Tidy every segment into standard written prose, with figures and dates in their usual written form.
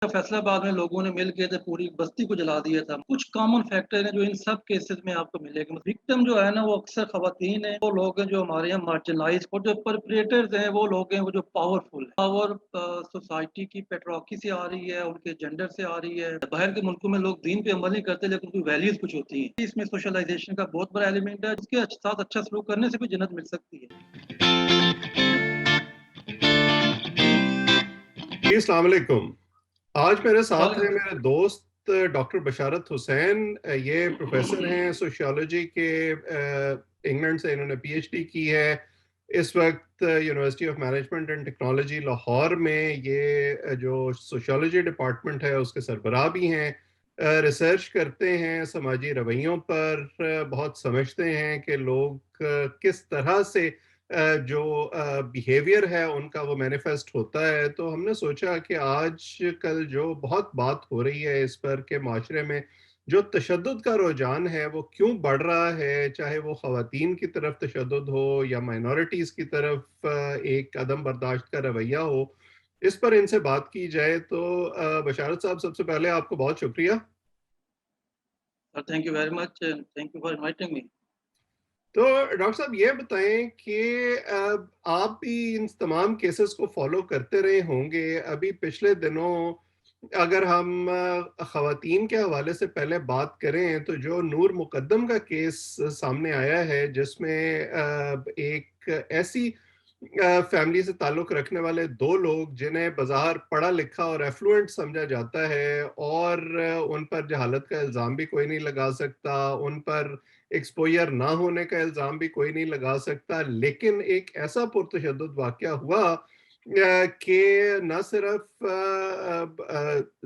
फैसलाबाद में लोगों ने मिल के तो पूरी बस्ती को जला दिया था। कुछ कॉमन फैक्टर हैं जो इन सब केसेस में आपको मिलेंगे। विक्टिम जो है ना वो अक्सर खवातीन हैं, वो लोग हैं जो हमारे यहाँ मार्जिनलाइज, और जो परपेट्रेटर्स हैं वो लोग हैं वो जो पावरफुल हैं। पावर सोसाइटी की पेट्रोकी से आ रही है, उनके जेंडर से आ रही है। बाहर के मुल्कों में लोग दीन पे अमल नहीं करते लेकिन उनकी वैल्यूज कुछ होती हैं। इसमें सोशलाइजेशन का बहुत बड़ा एलिमेंट है। उसके साथ अच्छा सलूक करने से भी जन्नत मिल सकती है। जी, अस्सलाम वालेकुम। आज मेरे साथ हैं वालेकुम मेरे दोस्त डॉक्टर बशारत हुसैन। ये प्रोफेसर हैं सोशियोलॉजी के। इंग्लैंड से इन्होंने पीएचडी की है। इस वक्त university of management and technology Lahore में ये जो सोशियोलॉजी डिपार्टमेंट है उसके सरबराह भी हैं। रिसर्च करते हैं समाजी रवैयों पर। बहुत समझते हैं कि लोग किस तरह से जो बिहेवियर है उनका वो मैनिफेस्ट होता है। तो हमने सोचा कि आज कल जो बहुत बात हो रही है इस पर के माशरे में जो तशद्दुद का रुझान है वो क्यों बढ़ रहा है, चाहे वो ख़वातीन की तरफ तशद्दुद हो या माइनॉरिटीज़ की तरफ एक अदम बर्दाश्त का रवैया हो, इस पर इनसे बात की जाए। तो बशारत साहब, सबसे पहले आपको बहुत शुक्रिया। Thank you very much, thank you for inviting me. तो डॉक्टर साहब ये बताएं कि आप भी इन तमाम केसेस को फॉलो करते रहे होंगे। अभी पिछले दिनों अगर हम ख़वातीन के हवाले से पहले बात करें तो जो नूर मुकद्दम का केस सामने आया है जिसमें एक ऐसी फैमिली से ताल्लुक़ रखने वाले दो लोग जिन्हें बज़ाहिर पढ़ा लिखा और एफ्लुएंट समझा जाता है और उन पर जहालत का इल्ज़ाम भी कोई नहीं लगा सकता, उन पर एक्सपोज़र ना होने का इल्ज़ाम भी कोई नहीं लगा सकता, लेकिन एक ऐसा पुरतशद्दुद वाक़या हुआ कि न सिर्फ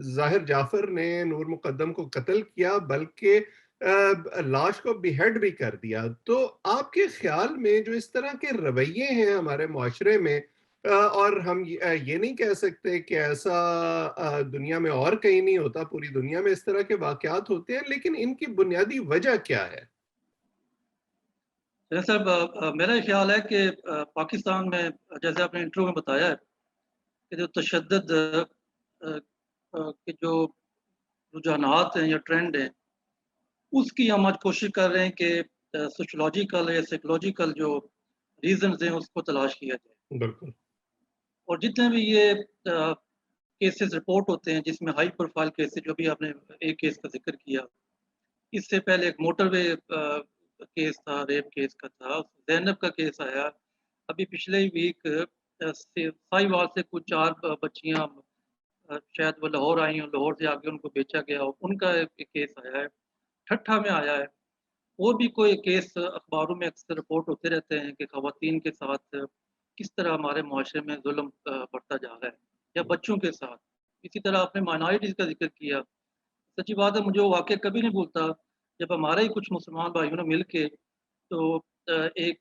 ज़ाहिर जाफ़र ने नूर मुकद्दम को कत्ल किया बल्कि लाश को बिहेड भी कर दिया। तो आपके ख़्याल में जो इस तरह के रवैये हैं हमारे मुआशरे में, और हम ये नहीं कह सकते कि ऐसा दुनिया में और कहीं नहीं होता, पूरी दुनिया में इस तरह के वाक़यात होते हैं, लेकिन इनकी बुनियादी वजह क्या है? जैसे मेरा ख्याल है कि पाकिस्तान में जैसे आपने इंट्रो में बताया है कि जो तशद्दुद के जो रुझानात हैं या ट्रेंड हैं, उसकी हम आज कोशिश कर रहे हैं कि सोशियोलॉजिकल या साइकोलॉजिकल जो रीजंस हैं उसको तलाश किया जाए। बिल्कुल। और जितने भी ये केसेस रिपोर्ट होते हैं जिसमें हाई प्रोफाइल केसेस, जो भी आपने एक केस का जिक्र किया, इससे पहले एक मोटरवे केस था, रेप केस का था, ज़ैनब का केस आया। अभी पिछले ही वीक साहिवाल से कुछ 4 बच्चियाँ शायद वो लाहौर आई हों, लाहौर से आगे उनको बेचा गया हो, उनका एक केस आया है। ठट्ठा में आया है। और भी कोई केस अखबारों में अक्सर रिपोर्ट होते रहते हैं कि ख़वातीन के साथ किस तरह हमारे मुआशरे में ज़ुल्म बढ़ता जा रहा है, या बच्चों के साथ। इसी तरह आपने माइनॉरिटीज़ का ज़िक्र किया। सच्ची बात है, मुझे वो वाक़या कभी नहीं भूलता, जब हमारे ही कुछ मुसलमान भाइयों ने मिल के तो एक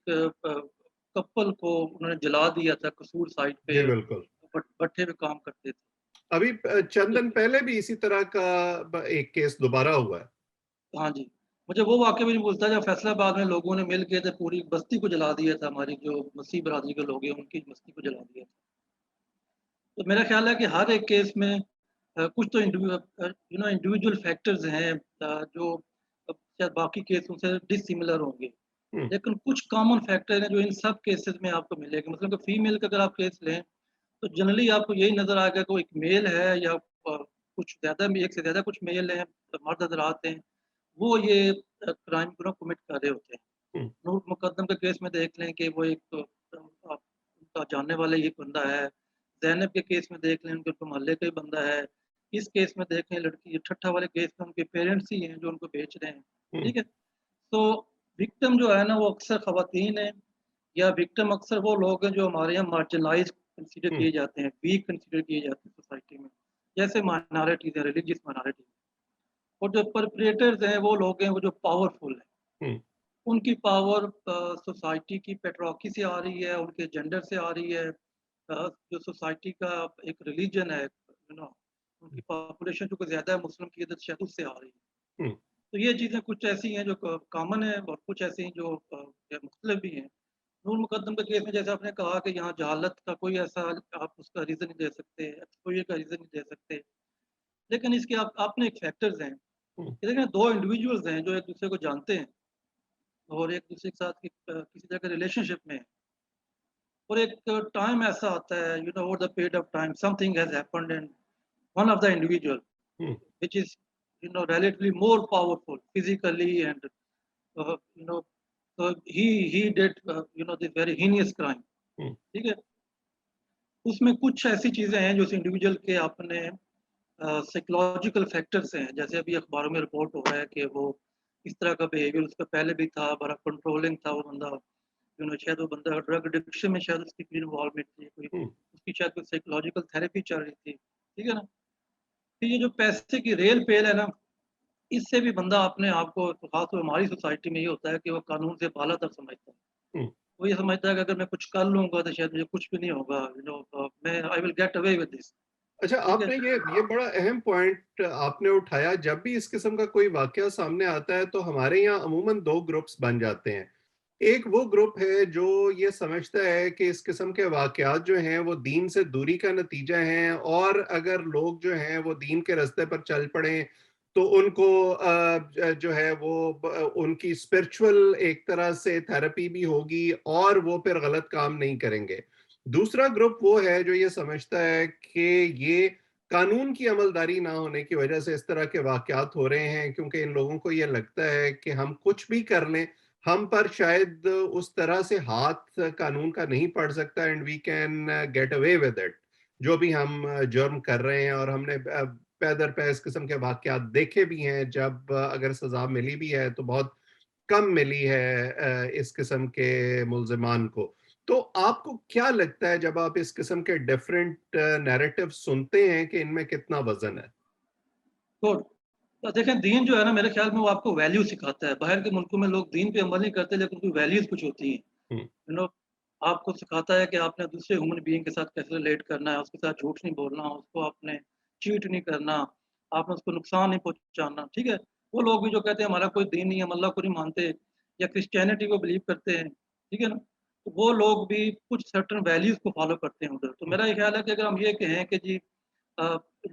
कपल को उन्होंने जला दिया था कसूर साइट जी, पे, बिल्कुल। भट्ठे पे काम करते थे। अभी चंद तो दिन पहले भी इसी तरह का एक केस दोबारा हुआ है। हाँ जी, मुझे वो वाक़या भी नहीं भूलता जब फैसलाबाद में लोगों ने मिल के तो पूरी बस्ती को जला दिया था, हमारी जो मसीह बिरादरी के लोग हैं उनकी बस्ती को जला दिया था। तो मेरा ख़्याल है कि हर एक केस में कुछ तो इंडिविजुअल फैक्टर्स हैं जो शायद बाकी केसों से डिसिमिलर होंगे। हुँ, लेकिन कुछ कॉमन फैक्टर हैं जो इन सब केसेस में आपको मिलेंगे। मतलब कि फीमेल का अगर आप केस लें, तो जनरली आपको यही नज़र आएगा कि वो एक मेल है या कुछ ज़्यादा, एक से ज़्यादा कुछ मेल हैं, मर्द हज़रात हैं, वो ये क्राइम को ना कमिट कर रहे होते हैं। हुँ, नूर मुकद्दम के केस में देख लें कि वो एक उनका जानने वाला ही एक बंदा है। ज़ैनब के केस में देख लें, उनके तो मोहल्ले का ही बंदा है। इस केस में देखें, लड़की ये ठट्ठा वाले केस में उनके पेरेंट्स ही हैं जो उनको बेच रहे हैं। हुँ, ठीक है? तो विक्टिम जो है ना वो अक्सर ख़वातीन हैं, या विक्टिम अक्सर वो लोग हैं जो हमारे यहाँ मार्जिनलाइज़्ड कंसीडर हुँ, किए जाते हैं, वीक कंसीडर किए जाते हैं सोसाइटी में। जैसे माइनॉरिटीज़ हैं, रिलीजियस माइनॉरिटीज़। और जो परपेट्रेटर्स हैं वो लोग हैं वो जो पावरफुल हैं। हुँ, उनकी पावर सोसाइटी की पेट्रोकी से आ रही है, उनके जेंडर से आ रही है। जो सोसाइटी का एक रिलीजन है, उनकी पॉपुलेशन जो ज़्यादा है मुस्लिम की अदद, शायद उससे आ रही है। हुँ, तो ये चीज़ें कुछ ऐसी हैं जो कॉमन है, और कुछ ऐसी हैं जो मुख्तलिफ भी हैं। नूर मुकद्दम के केस में जैसे आपने कहा कि यहाँ जहालत का कोई ऐसा आप उसका रीज़न नहीं दे सकते, एक्सपोज़र का रीज़न नहीं दे सकते। लेकिन इसके अपने एक फैक्टर्स हैं। हुँ, ये देखें 2 इंडिविजुअल्स हैं जो एक-दूसरे को जानते हैं और एक-दूसरे के साथ किसी तरह के रिलेशनशिप में हैं और एक टाइम ऐसा आता है over the period of time something has happened and one of the individual hmm, which is relatively more powerful physically and uh, you know he did this very heinous crime, हुँ, ठीक है? उसमें कुछ ऐसी चीज़ें हैं जो उस इंडिविजुअल के अपने साइकोलॉजिकल फैक्टर्स हैं। जैसे अभी अखबारों में रिपोर्ट हो रहा है कि वो इस तरह का बिहेवियर उसका पहले भी था, बड़ा कंट्रोलिंग था वो बंदा। शायद वो बंदा ड्रग एडिक्शन में शायद उसकी कोई इन्वॉल्वमेंट थी, कोई हुँ। उसकी शायद कोई साइकोलॉजिकल थेरेपी चल रही थी, ठीक है ना? तो ये जो पैसे की रेल पेल है ना, इससे भी बंदा अपने आप को तो ख़ासतौर पे हमारी सोसाइटी में ये होता है कि वो कानून से बाला-तर समझता है। हुँ। वो ये समझता है कि अगर मैं कुछ कर लूँगा तो शायद मुझे कुछ भी नहीं होगा, मैं I will get away with this, अच्छा, ठीक है? आपने ये बड़ा अहम पॉइंट आपने उठाया। जब भी इस किस्म का कोई वाक़या सामने आता है, तो हमारे यहाँ अमूमन 2 ग्रुप्स बन जाते हैं। एक वो ग्रुप है जो ये समझता है कि इस किस्म के वाक़यात जो हैं, वो दीन से दूरी का नतीजा हैं और अगर लोग जो हैं, वो दीन के रास्ते पर चल पड़ें, तो उनको जो है वो उनकी स्पिरिचुअल एक तरह से थेरेपी भी होगी और वो फिर गलत काम नहीं करेंगे। दूसरा ग्रुप वो है जो ये समझता है कि ये कानून की अमलदारी ना होने की वजह से इस तरह के वाक़यात हो रहे हैं, क्योंकि इन लोगों को ये लगता है कि हम कुछ भी कर लें, हम पर शायद उस तरह से हाथ कानून का नहीं पड़ सकता and we can get away with it. जो भी हम जुर्म कर रहे हैं, और हमने पै दर पै इस किस्म के वाक़यात देखे भी हैं, जब अगर सज़ा मिली भी है तो बहुत कम मिली है इस किस्म के मुल्ज़िमान को। तो आपको क्या लगता है जब आप इस किस्म के डिफरेंट नैरेटिव सुनते हैं कि इनमें कितना वज़न है? तो देखें दीन जो है ना मेरे ख़्याल में वो आपको वैल्यू सिखाता है। बाहर के मुल्कों में लोग दीन पे अमल नहीं करते लेकिन उनकी वैल्यूज़ कुछ होती हैं। हुँ, यू नो आपको सिखाता है कि आपने दूसरे ह्यूमन बीइंग के साथ कैसे रिलेट करना है, उसके साथ झूठ नहीं बोलना, उसको आपने चीट नहीं करना, आपने उसको नुकसान नहीं पहुँचाना, ठीक है? वो लोग भी जो कहते हैं हमारा कोई दीन नहीं है, हम अल्लाह को नहीं मानते या क्रिश्चियनिटी को बिलीव करते हैं, ठीक है ना? तो वो लोग भी कुछ सर्टेन वैल्यूज़ को फ़ॉलो करते हैं उधर। तो हुँ, मेरा ये ख़्याल है कि अगर हम ये कहें कि जी अ,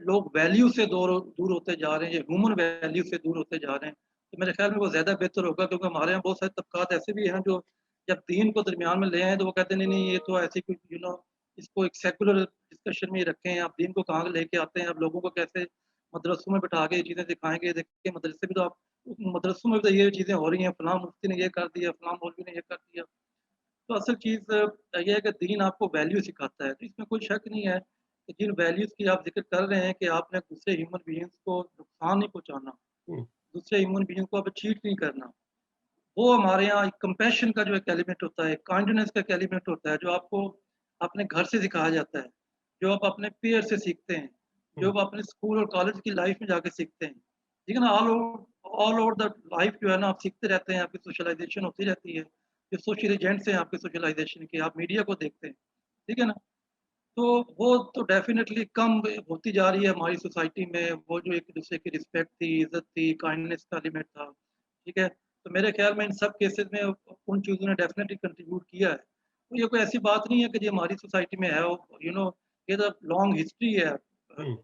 लोग वैल्यू से दूर होते जा रहे हैं, या ह्यूमन वैल्यू से दूर होते जा रहे हैं, तो मेरे ख़्याल में वो ज़्यादा बेहतर होगा क्योंकि हमारे यहाँ बहुत सारे तबक़ात ऐसे भी हैं जो जब दीन को दरमियान में ले आए तो वो कहते हैं नहीं-नहीं ये तो ऐसी कोई इसको एक सेक्युलर डिस्कशन में ही रखें, आप दीन को कहाँ लेके आते हैं, आप लोगों को कैसे मदरसों में बिठा के ये चीज़ें सिखाएँगे, देखिए मदरसे भी तो आप मदरसों में भी तो ये चीज़ें हो रही हैं, फलाँ मुफ्ती ने ये कर दिया, फलाँ मौलवी ने ये कर दिया। तो असल चीज़ ये है कि दीन आपको वैल्यू सिखाता है, तो इसमें कोई शक नहीं है कि जिन वैल्यूज़ की आप ज़िक्र कर रहे हैं कि आपने दूसरे ह्यूमन बीइंग्स को नुकसान नहीं पहुँचाना, हुँ, दूसरे ह्यूमन बीइंग को आप चीट नहीं करना। वो हमारे यहाँ एक कंपैशन का जो एक एलिमेंट होता है, काइंडनेस का एक एलिमेंट होता है, जो आपको अपने घर से सिखाया जाता है, जो आप अपने पीयर से सीखते हैं, जो हुँ, आप अपने स्कूल और कॉलेज की लाइफ में जाके सीखते हैं। ठीक है ना? ऑल ओवर द लाइफ जो है ना आप सीखते रहते हैं, आपकी सोशलाइज़ेशन होती रहती है। जो सोशल एजेंट्स हैं आपके सोशलाइज़ेशन के, आप मीडिया को देखते हैं, ठीक है ना? तो वो तो डेफ़िनेटली कम होती जा रही है हमारी सोसाइटी में, वो जो एक-दूसरे की रिस्पेक्ट थी, इज़्ज़त थी, काइंडनेस का एलिमेंट था, ठीक है? तो मेरे ख़्याल में इन सब केसेज़ में उन चीज़ों ने डेफ़िनेटली कंट्रीब्यूट किया है। तो ये कोई ऐसी बात नहीं है कि ये हमारी सोसाइटी में है ये तो लॉन्ग हिस्ट्री है। हुँ,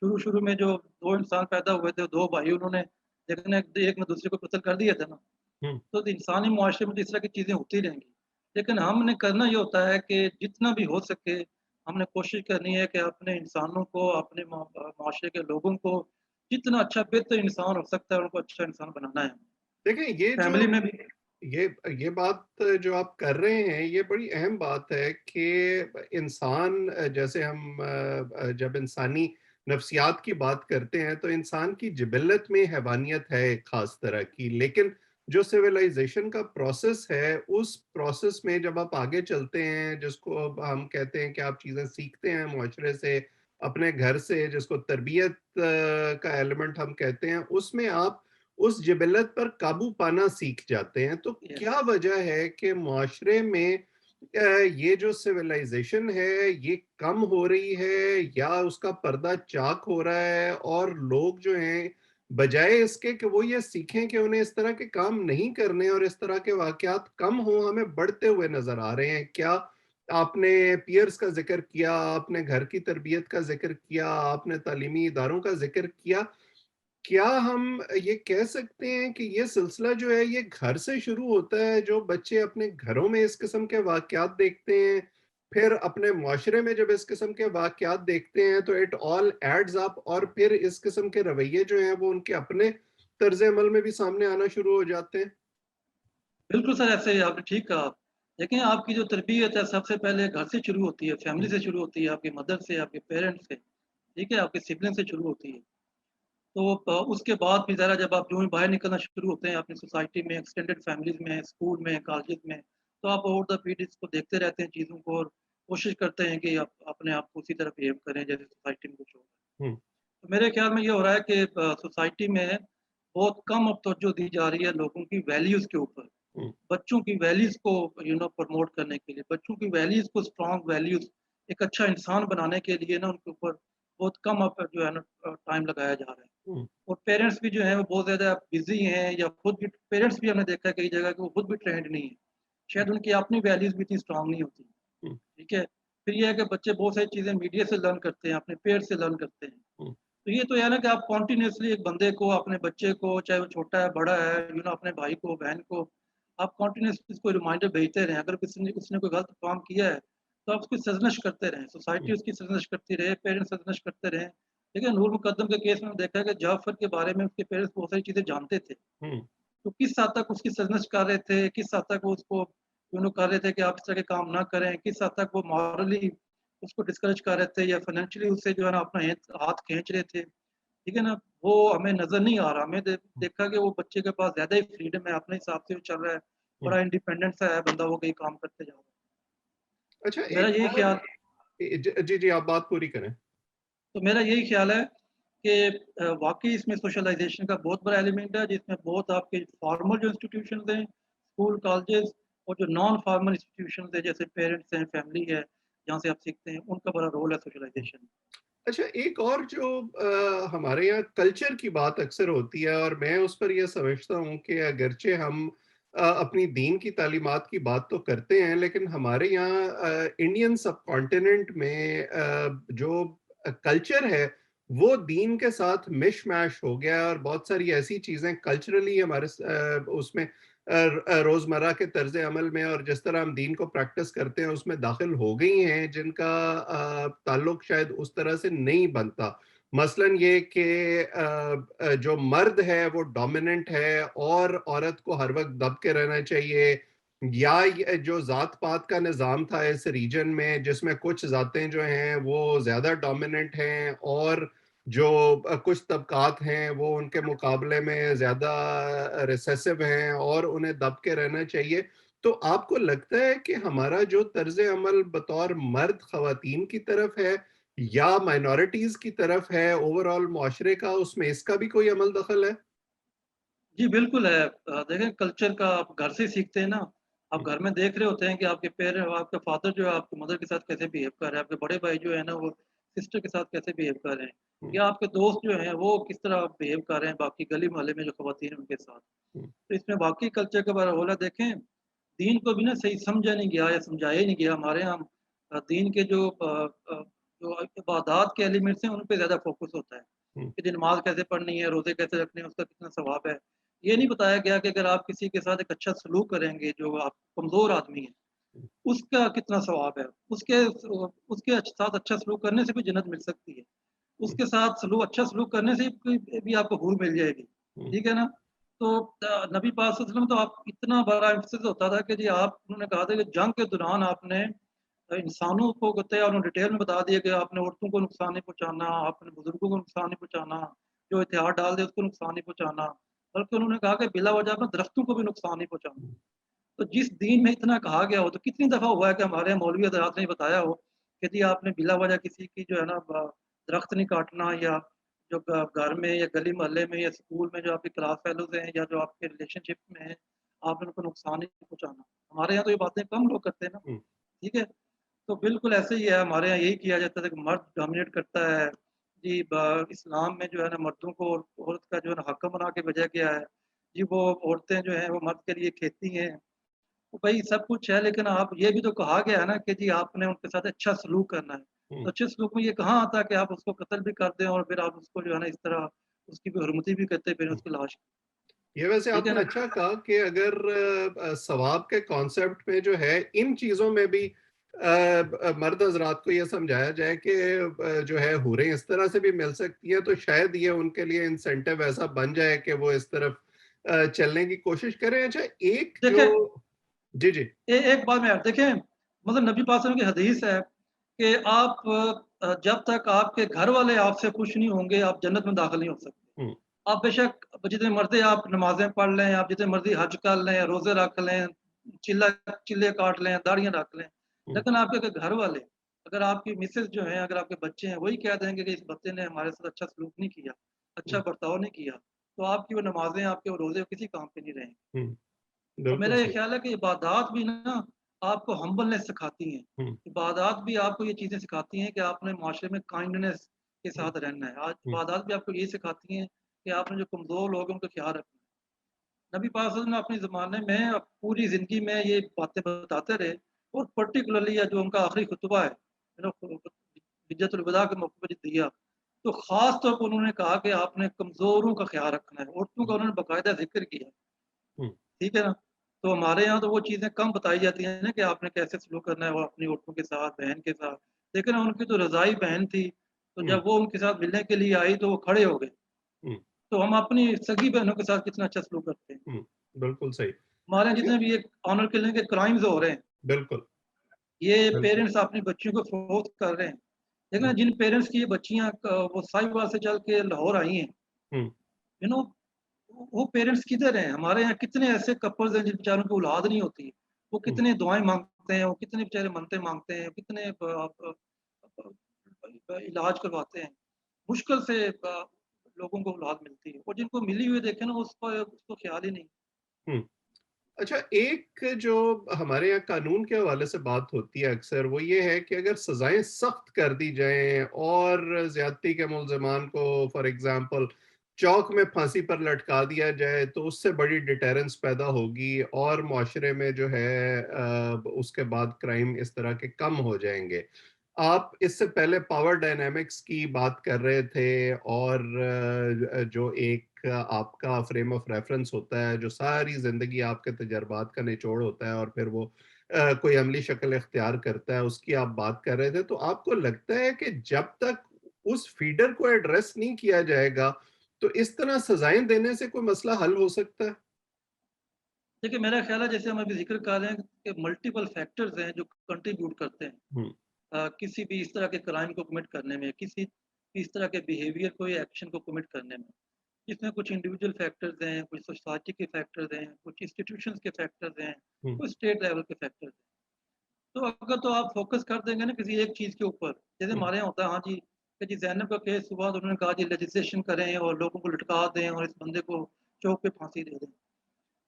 शुरू-शुरू में जो 2 इंसान पैदा हुए थे, 2 भाई उन्होंने देखना एक ने दूसरे को कत्ल कर दिया था ना। हुँ। तो इंसानी मुआशरे में तो इस तरह की चीज़ें होती रहेंगी। लेकिन हमने करना ये होता है कि जितना भी हो सके हमने कोशिश करनी है कि अपने इंसानों को, अपने मुआशरे के लोगों को जितना अच्छा बेहतर इंसान हो सकता है, उनको अच्छा इंसान बनाना है। देखें, ये जो फैमिली में भी ये ये बात जो आप कर रहे हैं, ये बड़ी अहम बात है कि इंसान जैसे हम जब इंसानी नफ्सियात की बात करते हैं, तो इंसान की जिबिल्लत में हैवानियत है एक खास तरह की। लेकिन जो सिविलाइजेशन का प्रोसेस है, उस प्रोसेस में जब आप आगे चलते हैं, जिसको अब हम कहते हैं कि आप चीज़ें सीखते हैं मुआशरे से, अपने घर से, जिसको तरबियत का एलिमेंट हम कहते हैं, उसमें आप उस जिबिलत पर काबू पाना सीख जाते हैं। तो यस। क्या वजह है कि मुआशरे में ये जो सिविलाइजेशन है, ये कम हो रही है या उसका पर्दा चाक हो रहा है, और लोग जो हैं, बजाय इसके कि वो ये सीखें कि उन्हें इस तरह के काम नहीं करने और इस तरह के वाकयात कम हों, हमें बढ़ते हुए नजर आ रहे हैं? क्या आपने पीयर्स का ज़िक्र किया, आपने घर की तरबियत का ज़िक्र किया, आपने तालीमी इदारों का ज़िक्र किया। क्या हम ये कह सकते हैं कि ये सिलसिला जो है ये घर से शुरू होता है, जो बच्चे अपने घरों में इस किस्म के वाक़यात देखते हैं, फिर अपने मुआशरे में जब इस किस्म के वाक़यात देखते हैं तो इट ऑल एड्स अप और फिर इस किस्म के रवैये जो हैं वो उनके अपने तर्ज़ अमल में भी सामने आना शुरू हो जाते हैं? बिल्कुल सर, ऐसे ही आपने ठीक कहा। देखें, आपकी जो तरबियत है सबसे पहले घर से शुरू होती है, फैमिली हुँ, से शुरू होती है, आपकी मदर से, आपके पेरेंट्स से, ठीक है? आपके सिबलिंग से शुरू होती है। तो उसके बाद फिर ज़रा जब आप यूँ ही बाहर निकलना शुरू होते हैं अपनी सोसाइटी में, एक्सटेंडेड फैमिलीज़ में, स्कूल में, कॉलेजेस में, तो आप ओवर द पीरियड्स को देखते रहते हैं चीज़ों को और कोशिश करते हैं कि आप अपने आप को उसी तरह बिहेव करें जैसे सोसाइटी में कुछ हो रहा है। हुँ, तो मेरे ख्याल में ये हो रहा है कि सोसाइटी में बहुत कम अब तवज्जो दी जा रही है लोगों की वैल्यूज़ के ऊपर। हुँ, बच्चों की वैल्यूज़ को प्रमोट करने के लिए, बच्चों की वैल्यूज़ को स्ट्रॉन्ग वैल्यूज़, एक अच्छा इंसान बनाने के लिए ना उनके ऊपर बहुत कम अब जो है ना टाइम लगाया जा रहा है। हुँ, और पेरेंट्स भी जो हैं वो बहुत ज़्यादा बिज़ी हैं या खुद भी पेरेंट्स भी हमने देखा है कई जगह कि वो खुद भी ट्रेंड नहीं है। शायद उनकी अपनी वैल्यूज़ भी इतनी स्ट्रॉन्ग नहीं होती, हुँ, ठीक है? फिर ये है कि बच्चे बहुत सारी चीज़ें मीडिया से लर्न करते हैं, अपने पेरेंट्स से लर्न करते हैं। हुँ, तो ये तो है ना कि आप कंटीन्यूअसली एक बंदे को, अपने बच्चे को, चाहे वो छोटा है, बड़ा है, अपने भाई को, बहन को, आप कंटीन्यूअसली उसको रिमाइंडर भेजते रहें। अगर किसी ने उसने कोई गलत काम किया है, तो आप उसकी सरज़नश करते रहें, सोसाइटी हुँ, उसकी सरज़नश करती रहे, पेरेंट्स सरज़नश करते रहें। देखिए, नूर मुकद्दम के केस में हमने देखा है कि जाफ़र के बारे में उसके पेरेंट्स बहुत सारी चीज़ें जानते थे। हुँ, तो किस हद तक उसकी सरज़नश कर रहे थे, किस हद तक वो उसको कर रहे थे कि आप इस तरह के काम ना करें, किस हद तक वो मॉरली उसको डिस्करेज कर रहे थे या फाइनेंशियली उससे जो है ना अपना हाथ खींच रहे थे। ठीक है ना? वो हमें नज़र नहीं आ रहा। हमें देखा कि वो बच्चे के पास ज़्यादा ही फ्रीडम है, अपने हिसाब से वो चल रहा है, हुँ। बड़ा इंडिपेंडेंट सा है बंदा, वो कहीं काम करते जा रहा है। अच्छा मेरा एक यही और ख़्याल जी, जी, आप बात पूरी करें। तो मेरा यही ख़्याल है कि वाक़ई इसमें सोशलाइज़ेशन का बहुत बड़ा एलिमेंट है, जिसमें बहुत आपके फॉर्मल जो इंस्टीट्यूशंस हैं, स्कूल, कॉलेजेस और जो नॉन फॉर्मल इंस्टीट्यूशंस हैं, जैसे पेरेंट्स हैं, फैमिली है, जहाँ से आप सीखते हैं, उनका बड़ा रोल है सोशलाइज़ेशन में। अच्छा एक और जो हमारे यहाँ कल्चर की बात अक्सर होती है और मैं उस पर ये समझता हूँ कि अगरचे हम अपनी दीन की तालीमात की बात तो करते हैं लेकिन हमारे यहाँ इंडियन सबकॉन्टिनेंट में जो कल्चर है वो दीन के साथ मिशमैश हो गया है और बहुत सारी ऐसी चीज़ें कल्चरली हमारे उसमें रोज़मर्रा के तर्ज अमल में और जिस तरह हम दीन को प्रैक्टिस करते हैं उसमें दाखिल हो गई हैं जिनका ताल्लुक शायद उस तरह से नहीं बनता। मसलन ये कि जो मर्द है वो डोमिनेंट है और औरत को हर वक़्त दब के रहना चाहिए या ये जो ज़ात-पात का निज़ाम था इस रीजन में जिसमें कुछ ज़ातें जो हैं वो ज़्यादा डोमिनेंट हैं और जो कुछ तबक़ात हैं वो उनके मुकाबले में ज़्यादा रिसेसिव हैं और उन्हें दब के रहना चाहिए। तो आपको लगता है कि हमारा जो तर्ज़ अमल बतौर मर्द ख़वातीन की तरफ है या माइनॉरिटीज़ की तरफ है ओवरऑल मुआशरे का उसमें इसका भी कोई अमल दखल है? जी, बिल्कुल है। देखें, कल्चर का आप घर से ही सीखते हैं ना। आप हुँ, घर में देख रहे होते हैं कि आपके फादर जो है आपकी मदर के साथ कैसे बिहेव कर रहे हैं, आपके बड़े भाई जो है ना वो सिस्टर के साथ कैसे बिहेव कर रहे हैं, हुँ, या आपके दोस्त जो हैं वो किस तरह बिहेव कर रहे हैं बाकी गली मोहल्ले में जो खवातीन हैं उनके साथ। हुँ, तो इसमें वाक़ई कल्चर का बड़ा रोल है। देखें, दीन को भी ना सही समझा नहीं गया या समझाया ही नहीं गया। हमारे यहाँ दीन के जो इबादत के एलिमेंट्स हैं उन पे ज़्यादा फ़ोकस होता है। हुँ, कि नमाज़ कैसे पढ़नी है, रोज़े कैसे रखने हैं, उसका कितना सवाब है। ये नहीं बताया गया कि अगर आप किसी के साथ एक अच्छा सलूक करेंगे, जो आप कमज़ोर आदमी है, हुँ, उसका कितना सवाब है। उसके साथ अच्छा सलूक करने से भी जन्नत मिल सकती है। हुँ, उसके साथ अच्छा सलूक करने से भी आपको हूर मिल जाएगी। हुँ, ठीक है ना? तो नबी पाक सल्लल्लाहु अलैहि वसल्लम तो आप इतना बड़ा एम्फसिस होता था कि जी आप उन्होंने कहा था कि जंग के दौरान आपने इंसानों को बताया, उन्होंने डिटेल में बता दिया कि आपने औरतों को नुकसान नहीं पहुँचाना, आपने बुजुर्गों को नुकसान नहीं पहुँचाना, जो हथियार डाल दे उसको नुकसान नहीं पहुँचाना। बल्कि उन्होंने कहा कि बिला वजह आपने दरख्तों को भी नुकसान नहीं पहुँचाना। हुँ, तो जिस दीन में इतना कहा गया हो, तो कितनी दफ़ा हुआ है कि हमारे मौलवी हज़रात ने बताया हो कि जी आपने बिला वजह किसी की जो है ना दरख्त नहीं काटना, या जो घर में या गली मोहल्ले में या स्कूल में जो आपके क्लास फेलोज़ हैं या जो आपके रिलेशनशिप में हैं, आपने उनको नुकसान नहीं पहुँचाना। हमारे यहाँ तो ये बातें कम लोग करते हैं ना, हुँ, ठीक है? तो बिल्कुल ऐसे ही है, हमारे यहाँ यही किया जाता था कि मर्द डोमिनेट करता है। जी, इस्लाम में जो है ना मर्दों को औरत का जो है ना हक़ बना के भेजा गया है। जी, वो औरतें जो हैं वो मर्द के लिए खेती हैं। तो भाई सब कुछ है, लेकिन आप ये भी तो कहा गया है ना कि जी आपने उनके साथ अच्छा सलूक करना है। हुँ। तो अच्छे सलूक में ये कहाँ आता है कि आप उसको कत्ल भी कर दें और फिर आप उसको जो है ना इस तरह उसकी बेहुरमती भी करते फिर उसकी लाश, ये वैसे ठीक है आपने ना? अच्छा कहा कि अगर सवाब के कॉन्सेप्ट में जो है इन चीज़ों में भी मर्द हज़रात को ये समझाया जाए कि जो है हूरें इस तरह से भी मिल सकती हैं, तो शायद ये उनके लिए इंसेंटिव ऐसा बन जाए कि वो इस तरफ चलने की कोशिश करें। अच्छा, एक जो देखिए जी, जी। एक बात मैं यार देखें, मतलब नबी पाक सल्लल्लाहु अलैहि वसल्लम की हदीस है कि आप जब तक आपके घर वाले आपसे खुश नहीं होंगे, आप जन्नत में दाखिल नहीं हो सकते। हुँ, आप बेशक जितने मर्ज़ी आप नमाज़ें पढ़ लें, आप जितने मर्ज़ी हज कर लें, रोज़े रख लें, चिल्ला चिल्ले काट लें, दाढ़ियाँ रख लें, हुँ, लेकिन आपके अगर घर वाले, अगर आपकी मिसेज़ जो हैं, अगर आपके बच्चे हैं, वही कह देंगे कि इस बच्चे ने हमारे साथ अच्छा सलूक नहीं किया, अच्छा हुँ, बर्ताव नहीं किया, तो आपकी वो नमाज़ें, आपके वो रोज़े किसी काम के नहीं रहेंगे। हुँ, और बिल्कुल मेरा ये सही। ख्याल है कि इबादत भी ना आपको हम्बलनेस सिखाती हैं। हुँ, इबादत भी आपको ये चीज़ें सिखाती हैं कि आपने माशरे में काइंडनेस के हुँ, साथ रहना है। आज हुँ, इबादत भी आपको ये सिखाती हैं कि आपने जो कमज़ोर लोग हैं उनका ख़्याल रखना है। नबी पाक सल्लल्लाहु अलैहि वसल्लम ने अपने ज़माने में पूरी ज़िंदगी में ये बातें बताते रहे और पर्टिकुलरली जो उनका आखिरी खुतबा है, हिज्जतुल विदा के मौके पे जो दिया, तो ख़ास तौर पर उन्होंने कहा कि आपने कमज़ोरों का ख़्याल रखना है। औरतों का हुँ, उन्होंने बाकायदा ज़िक्र किया। हुँ, ठीक है ना? तो हमारे यहाँ तो वो चीज़ें कम बताई जाती हैं ना कि आपने कैसे सलूक करना है वो अपनी औरतों के साथ, बहन के साथ। लेकिन उनकी तो रज़ाई बहन थी, तो हुँ, जब वो उनके साथ मिलने के लिए आई तो वो खड़े हो गए। हुँ, तो हम अपनी सगी बहनों के साथ कितना अच्छा सलूक करते हैं। हुँ, बिल्कुल सही। हमारे यहाँ अच्छा, जितने भी ये ऑनर किलिंग के क्राइम्स हो रहे हैं, बिल्कुल, ये बिल्कुल। पेरेंट्स अपनी बच्चियों को फ़ोर्स कर रहे हैं। देखो ना हुँ, जिन पेरेंट्स की ये बच्चियाँ वो साहिवाल से चल के लाहौर आई हैं, हुँ, यू नो वो पेरेंट्स किधर हैं? हमारे यहाँ कितने ऐसे कपल्स हैं जिन बेचारों की औलाद नहीं होती। वो हुँ। कितने दुआएँ माँगते हैं, वो कितने बेचारे मन्नतें माँगते हैं, कितने इलाज करवाते हैं। मुश्किल से लोगों को औलाद मिलती है और जिनको मिली हुई देखे ना उसको ख़्याल ही नहीं। हुँ। अच्छा, एक जो हमारे यहाँ कानून के हवाले से बात होती है अक्सर, वो ये है कि अगर सज़ाएँ सख्त कर दी जाएँ और ज़्यादती के मुल्ज़िमान को फॉर एग्ज़ाम्पल चौक में फांसी पर लटका दिया जाए, तो उससे बड़ी डिटरेंस पैदा होगी और मुआशरे में जो है उसके बाद क्राइम इस तरह के कम हो जाएँगे। आप इससे पहले पावर डायनामिक्स की बात कर रहे थे और जो एक आपका फ्रेम ऑफ रेफरेंस होता है, जो सारी ज़िंदगी आपके तजर्बात का निचोड़ होता है और फिर वो कोई अमली शक्ल इख्तियार करता है, उसकी आप बात कर रहे थे। तो आपको लगता है कि जब तक उस फीडर को एड्रेस नहीं किया जाएगा, तो इस तरह सज़ाएँ देने से कोई मसला हल हो सकता है? देखिए मेरा ख़्याल है जैसे हम अभी ज़िक्र कर रहे हैं कि मल्टीपल फैक्टर्स हैं जो कंट्रीब्यूट करते हैं हुँ, किसी भी इस तरह के क्राइम को कमिट करने में, किसी इस तरह के बिहेवियर को या एक्शन को कमिट करने में। इसमें कुछ इंडिविजुअल फैक्टर्स हैं, कुछ सोसाइटी के फैक्टर्स हैं, कुछ इंस्टीट्यूशंस के फैक्टर्स हैं, हुँ, कुछ स्टेट लेवल के फैक्टर्स हैं। तो अगर तो आप फ़ोकस कर देंगे ना किसी एक चीज़ के ऊपर, जैसे हुँ, हमारे यहाँ होता है हाँ जी, कि जी ज़ैनब का केस हुआ तो उन्होंने कहा जी लेजिस्लेशन करें और लोगों को लटका दें और इस बंदे को चौक पे फांसी दे दें।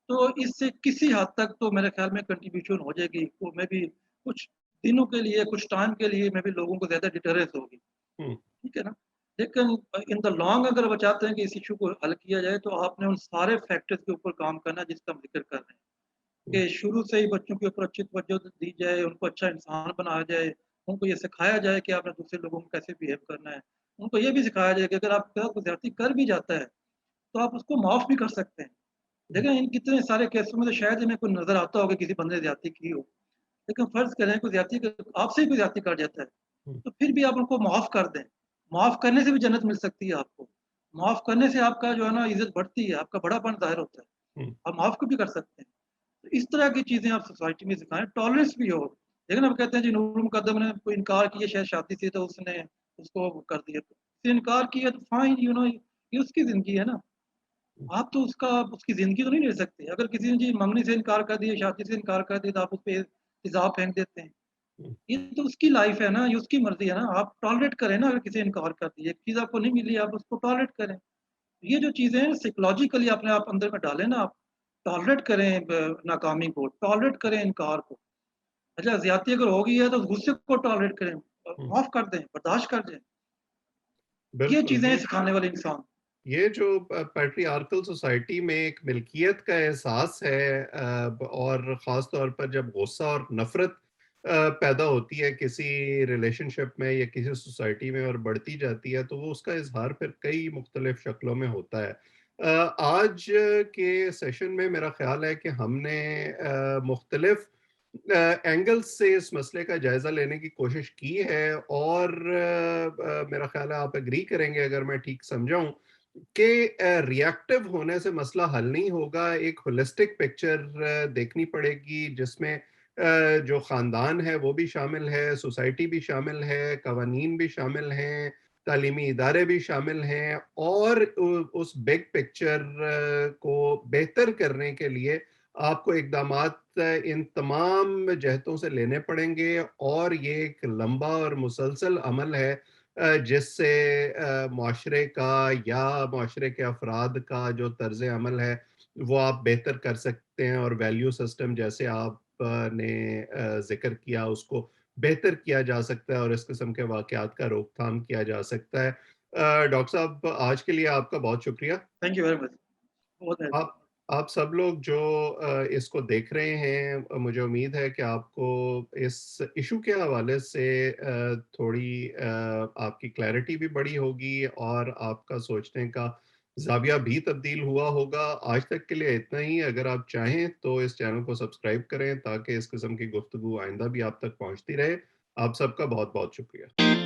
तो इससे किसी हद तक तो मेरे ख़्याल में कंट्रीब्यूशन हो जाएगी, वो मे बी कुछ दिनों के लिए, कुछ टाइम के लिए मे बी लोगों को ज़्यादा डिटरेंस होगी, हुँ, ठीक है ना? लेकिन इन द लॉन्ग अगर वो चाहते हैं कि इस इश्यू को हल किया जाए, तो आपने उन सारे फैक्टर्स के ऊपर काम करना है जिसका हम ज़िक्र कर रहे हैं। हुँ, कि शुरू से ही बच्चों के ऊपर अच्छी तवज्जो दी जाए, उनको अच्छा इंसान बनाया जाए, उनको ये सिखाया जाए कि आपने दूसरे लोगों को कैसे बिहेव करना है। उनको ये भी सिखाया जाए कि अगर आपके साथ कोई ज़्यादती कर भी जाता है, तो आप उसको माफ़ भी कर सकते हैं। हुँ, देखें इन कितने सारे केसों में तो शायद ही हमें कोई नज़र आता होगा किसी बंदे ने ज़्यादती की हो। लेकिन फ़र्ज़ करें कोई ज़्यादती क आपसे ही कोई ज़्यादती कर जाता है, हुँ, तो फिर भी आप उनको माफ़ कर दें। माफ़ करने से भी जन्नत मिल सकती है आपको। माफ़ करने से आपका जो है ना इज़्ज़त बढ़ती है, आपका बड़ापन ज़ाहिर होता है। हुँ, आप माफ़ को भी कर सकते हैं। तो इस तरह की चीज़ें आप सोसाइटी में सिखाएँ, टॉलरेंस भी हो। लेकिन अब कहते हैं जी नूरुल मुकद्दम ने कोई इनकार किया शायद शादी से तो उसने उसको वो कर दिया। उसने इनकार किया तो फाइन ये उसकी ज़िंदगी है ना। हुँ, आप तो उसकी ज़िंदगी तो नहीं ले सकते। अगर किसी ने जी मंगनी से इनकार कर दिया, शादी से इनकार कर दिया तो आप उसपे तेज़ाब फेंक देते हैं। हुँ, ये तो उसकी लाइफ़ है ना, ये उसकी मर्ज़ी है ना। आप टॉलरेट करें ना अगर किसी ने इनकार कर दिया, एक चीज़ आपको नहीं मिली आप उसको टॉलरेट करें। ये जो चीज़ें हैं साइकोलॉजिकली अपने आप अंदर में डालें ना आप, टॉलरेट करें नाकामी को, टॉलरेट करें इनकार को। अच्छा ज़्यादती अगर हो गई है तो उस गुस्से को टॉलरेट करें हुँ, माफ़ कर दें, बर्दाश्त कर दें। ये बिल्कुल, चीज़ें हैं बिल्कुल। सिखाने वाले इंसान। ये जो पैट्रियार्कल सोसाइटी में एक मिल्कियत का एहसास है, और ख़ास तौर पर जब गुस्सा और नफ़रत पैदा होती है किसी रिलेशनशिप में या किसी सोसाइटी में और बढ़ती जाती है, तो वो उसका इज़हार फिर कई मुख्तलिफ शक्लों में होता है। आज के सेशन में मेरा ख़्याल है कि हमने मुख्तलिफ एंगल्स से इस मसले का जायज़ा लेने की कोशिश की है, और मेरा ख़्याल है आप एग्री करेंगे अगर मैं ठीक समझा हूँ कि रिएक्टिव होने से मसला हल नहीं होगा। एक होलिस्टिक पिक्चर देखनी पड़ेगी जिसमें जो ख़ानदान है वो भी शामिल है, सोसाइटी भी शामिल है, कवानीन भी शामिल हैं, तालीमी इदारे भी शामिल हैं, और उस बिग पिक्चर को बेहतर करने के लिए आपको इक़दामात इन तमाम जहतों से लेने पड़ेंगे, और ये एक लंबा और मुसलसल अमल है जिससे मुआशरे का या मुआशरे के अफराद का जो तर्ज़ अमल है, वो आप बेहतर कर सकते हैं, और वैल्यू सिस्टम जैसे आपने ज़िक्र किया उसको बेहतर किया जा सकता है, और इस किस्म के वाक़यात का रोकथाम किया जा सकता है। डॉक्टर साहब, आज के लिए आपका बहुत शुक्रिया। Thank you very much. बहुत मेहरबानी। आप सब लोग जो इसको देख रहे हैं, मुझे उम्मीद है कि आपको इस इशू के हवाले से थोड़ी आपकी क्लैरिटी भी बढ़ी होगी, और आपका सोचने का ज़ाविया भी तब्दील हुआ होगा। आज तक के लिए इतना ही। अगर आप चाहें तो इस चैनल को सब्सक्राइब करें ताकि इस किस्म की गुफ्तगू आइंदा भी आप तक पहुंचती रहे। आप सबका बहुत बहुत शुक्रिया।